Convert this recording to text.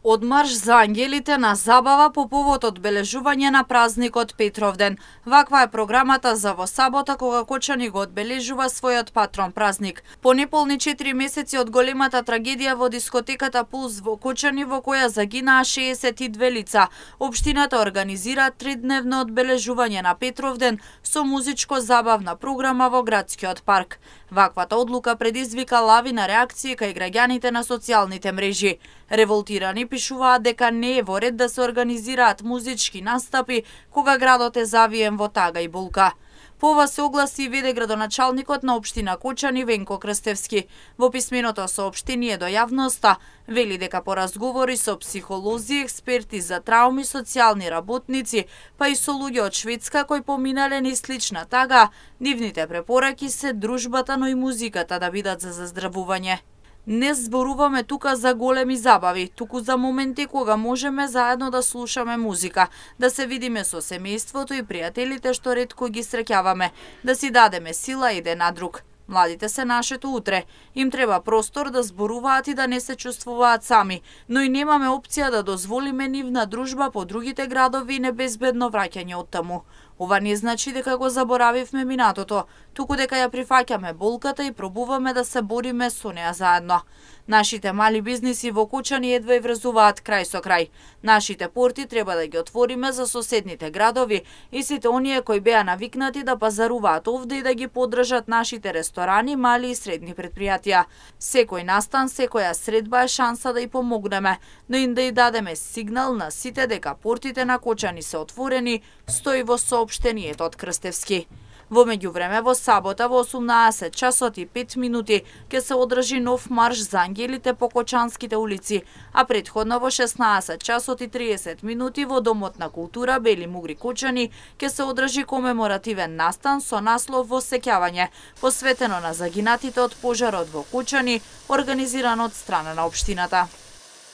Од марш за ангелите на забава по повод одбележување на празникот Петровден. Ваква е програмата за во сабота кога Кочани го одбележува својот патрон празник. По неполни 4 месеци од големата трагедија во дискотеката Пулс во Кочани во која загинаа 62 лица, општината организира 3-дневно одбележување на Петровден со музичко-забавна програма во градскиот парк. Ваквата одлука предизвика лавина реакции кај граѓаните на социјалните мрежи. Револтирани пишуваат дека не е во ред да се организираат музички настапи кога градот е завиен во тага и булка. По ова се огласи и веде градоначалникот на општина Кочани Венко Крстевски. Во писменото соопштение до јавноста вели дека по разговори со психолози, експерти за трауми, социјални работници, па и со луѓе од Шведска кои поминале низ слична тага, нивните препораки се дружбата, но и музиката да бидат за заздравување. Не зборуваме тука за големи забави, туку за моменти кога можеме заедно да слушаме музика, да се видиме со семејството и пријателите што ретко ги среќаваме, да си дадеме сила еден на друг. Младите се нашето утре. Им треба простор да зборуваат и да не се чувствуваат сами, но и немаме опција да дозволиме нивна дружба по другите градови и небезбедно враќање од таму. Ова не значи дека го заборавивме минатото, туку дека ја прифаќаме болката и пробуваме да се бориме со неа заедно. Нашите мали бизниси во Кочани едва и врзуваат крај со крај. Нашите порти треба да ги отвориме за соседните градови и сите оние кои беа навикнати да пазаруваат овде и да ги поддржат нашите ресторани, мали и средни предпријатија. Секој настан, секоја средба е шанса да и помогнеме, но и да и дадеме сигнал на сите дека портите на Кочани се отворени, стои во соопштението од Крстевски. Во меѓувреме во сабота во 18 часот и 5 минути ќе се одржи нов марш за ангелите по Кочанските улици, а претходно во 16 часот и 30 минути во Домот на култура Бели Мугри Кочани ќе се одржи комеморативен настан со наслов Воссеќавање, посветено на загинатите од пожарот во Кочани, организиран од страна на општината.